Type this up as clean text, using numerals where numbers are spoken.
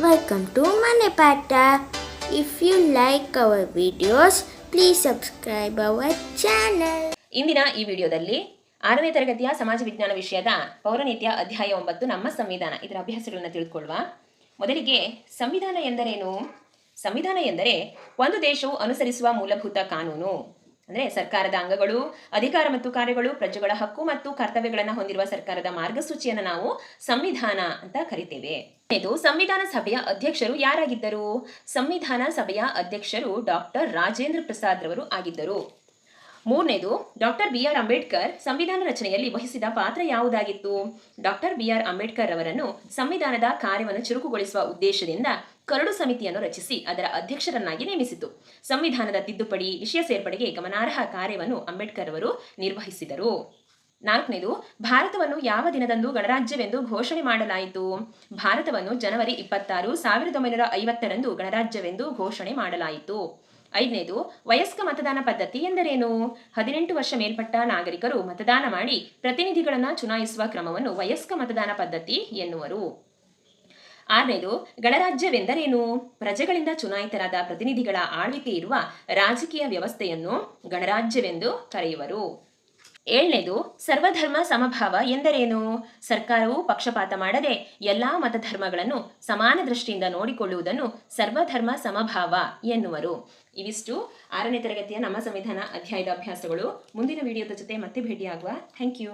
Welcome to Manepata. If you like our videos, please subscribe our channel. ಇಂದಿನ ಈ ವಿಡಿಯೋದಲ್ಲಿ 6ನೇ ತರಗತಿಯ ಸಮಾಜ ವಿಜ್ಞಾನ ವಿಷಯದ ಪೌರನೀತಿಯ ಅಧ್ಯಾಯ 9 ನಮ್ಮ ಸಂವಿಧಾನ ಇದರ ಅಭ್ಯಾಸಗಳನ್ನು ತಿಳಿದುಕೊಳ್ಳುವ. ಮೊದಲಿಗೆ ಸಂವಿಧಾನ ಎಂದರೇನು? ಸಂವಿಧಾನ ಎಂದರೆ ಒಂದು ದೇಶವು ಅನುಸರಿಸುವ ಮೂಲಭೂತ ಕಾನೂನು. ಅಂದರೆ ಸರ್ಕಾರದ ಅಂಗಗಳು, ಅಧಿಕಾರ ಮತ್ತು ಕಾರ್ಯಗಳು, ಪ್ರಜೆಗಳ ಹಕ್ಕು ಮತ್ತು ಕರ್ತವ್ಯಗಳನ್ನು ಹೊಂದಿರುವ ಸರ್ಕಾರದ ಮಾರ್ಗಸೂಚಿಯನ್ನು ನಾವು ಸಂವಿಧಾನ ಅಂತ ಕರಿತೇವೆ. ಇದು ಸಂವಿಧಾನ ಸಭೆಯ ಅಧ್ಯಕ್ಷರು ಯಾರಾಗಿದ್ದರು? ಸಂವಿಧಾನ ಸಭೆಯ ಅಧ್ಯಕ್ಷರು ಡಾಕ್ಟರ್ ರಾಜೇಂದ್ರ ಪ್ರಸಾದ್ ರವರು ಆಗಿದ್ದರು. ಮೂರನೇದು, ಡಾಕ್ಟರ್ ಬಿ ಆರ್ ಅಂಬೇಡ್ಕರ್ ಸಂವಿಧಾನ ರಚನೆಯಲ್ಲಿ ವಹಿಸಿದ ಪಾತ್ರ ಯಾವುದಾಗಿತ್ತು? ಡಾಕ್ಟರ್ ಬಿ ಆರ್ ಅಂಬೇಡ್ಕರ್ ಅವರನ್ನು ಸಂವಿಧಾನದ ಕಾರ್ಯವನ್ನು ಚುರುಕುಗೊಳಿಸುವ ಉದ್ದೇಶದಿಂದ ಕರಡು ಸಮಿತಿಯನ್ನು ರಚಿಸಿ ಅದರ ಅಧ್ಯಕ್ಷರನ್ನಾಗಿ ನೇಮಿಸಿತು. ಸಂವಿಧಾನದ ತಿದ್ದುಪಡಿ, ವಿಷಯ ಸೇರ್ಪಡೆಗೆ ಗಮನಾರ್ಹ ಕಾರ್ಯವನ್ನು ಅಂಬೇಡ್ಕರ್ ಅವರು ನಿರ್ವಹಿಸಿದರು. ನಾಲ್ಕನೇದು, ಭಾರತವನ್ನು ಯಾವ ದಿನದಂದು ಗಣರಾಜ್ಯವೆಂದು ಘೋಷಣೆ ಮಾಡಲಾಯಿತು? ಭಾರತವನ್ನು ಜನವರಿ 26, 1950ರಂದು ಗಣರಾಜ್ಯವೆಂದು ಘೋಷಣೆ ಮಾಡಲಾಯಿತು. ಐದನೇದು, ವಯಸ್ಕ ಮತದಾನ ಪದ್ಧತಿ ಎಂದರೇನು? 18 ವರ್ಷ ಮೇಲ್ಪಟ್ಟ ನಾಗರಿಕರು ಮತದಾನ ಮಾಡಿ ಪ್ರತಿನಿಧಿಗಳನ್ನು ಚುನಾಯಿಸುವ ಕ್ರಮವನ್ನು ವಯಸ್ಕ ಮತದಾನ ಪದ್ಧತಿ ಎನ್ನುವರು. ಆರನೇದು, ಗಣರಾಜ್ಯವೆಂದರೇನು? ಪ್ರಜೆಗಳಿಂದ ಚುನಾಯಿತರಾದ ಪ್ರತಿನಿಧಿಗಳ ಆಳ್ವಿಕೆ ಇರುವ ರಾಜಕೀಯ ವ್ಯವಸ್ಥೆಯನ್ನು ಗಣರಾಜ್ಯವೆಂದು ಕರೆಯುವರು. ಏಳನೇದು, ಸರ್ವಧರ್ಮ ಸಮಭಾವ ಎಂದರೇನು? ಸರ್ಕಾರವು ಪಕ್ಷಪಾತ ಮಾಡದೆ ಎಲ್ಲಾ ಮತಧರ್ಮಗಳನ್ನು ಸಮಾನ ದೃಷ್ಟಿಯಿಂದ ನೋಡಿಕೊಳ್ಳುವುದನ್ನು ಸರ್ವಧರ್ಮ ಸಮಭಾವ ಎನ್ನುವರು. ಇವಿಷ್ಟು 6ನೇ ತರಗತಿಯ ನಮ್ಮ ಸಂವಿಧಾನ ಅಧ್ಯಾಯದ ಅಭ್ಯಾಸಗಳು. ಮುಂದಿನ ವಿಡಿಯೋದ ಜೊತೆ ಮತ್ತೆ ಭೇಟಿಯಾಗುವ. Thank you.